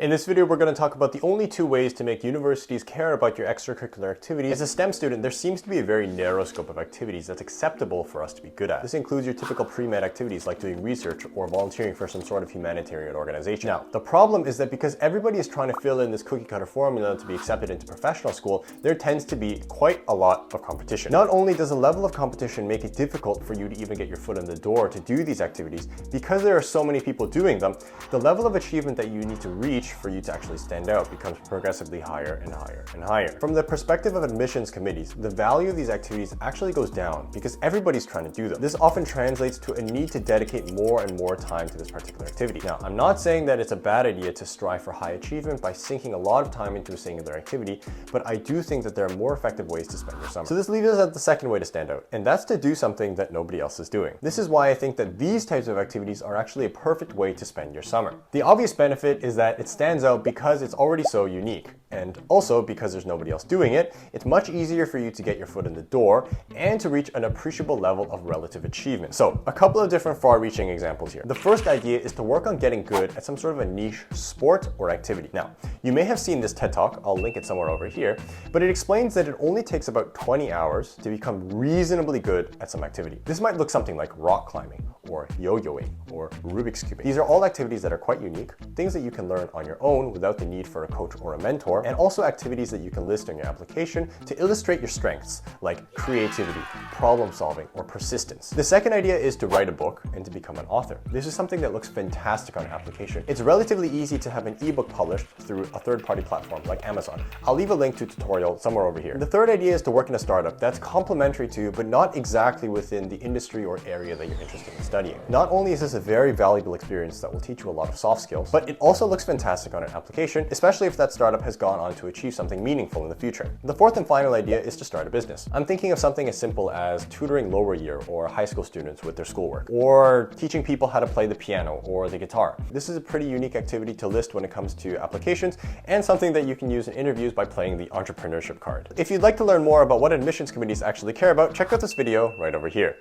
In this video, we're going to talk about the only two ways to make universities care about your extracurricular activities. As a STEM student, there seems to be a very narrow scope of activities that's acceptable for us to be good at. This includes your typical pre-med activities like doing research or volunteering for some sort of humanitarian organization. Now, the problem is that because everybody is trying to fill in this cookie-cutter formula to be accepted into professional school, there tends to be quite a lot of competition. Not only does the level of competition make it difficult for you to even get your foot in the door to do these activities, because there are so many people doing them, the level of achievement that you need to reach for you to actually stand out becomes progressively higher and higher and higher. From the perspective of admissions committees, the value of these activities actually goes down because everybody's trying to do them. This often translates to a need to dedicate more and more time to this particular activity. Now, I'm not saying that it's a bad idea to strive for high achievement by sinking a lot of time into a singular activity, but I do think that there are more effective ways to spend your summer. So this leaves us at the second way to stand out, and that's to do something that nobody else is doing. This is why I think that these types of activities are actually a perfect way to spend your summer. The obvious benefit is that it stands out because it's already so unique. And also, because there's nobody else doing it, it's much easier for you to get your foot in the door and to reach an appreciable level of relative achievement. So, a couple of different far-reaching examples here. The first idea is to work on getting good at some sort of a niche sport or activity. Now, you may have seen this TED Talk, I'll link it somewhere over here, but it explains that it only takes about 20 hours to become reasonably good at some activity. This might look something like rock climbing, or yo-yoing, or Rubik's cubing. These are all activities that are quite unique, things that you can learn on your own without the need for a coach or a mentor, and also activities that you can list on your application to illustrate your strengths, like creativity, problem solving, or persistence. The second idea is to write a book and to become an author. This is something that looks fantastic on an application. It's relatively easy to have an ebook published through a third-party platform like Amazon. I'll leave a link to a tutorial somewhere over here. The third idea is to work in a startup that's complementary to you, but not exactly within the industry or area that you're interested in studying. Not only is this a very valuable experience that will teach you a lot of soft skills, but it also looks fantastic on an application, especially if that startup has gone on to achieve something meaningful in the future. The fourth and final idea is to start a business. I'm thinking of something as simple as tutoring lower year or high school students with their schoolwork, or teaching people how to play the piano or the guitar. This is a pretty unique activity to list when it comes to applications, and something that you can use in interviews by playing the entrepreneurship card. If you'd like to learn more about what admissions committees actually care about, check out this video right over here.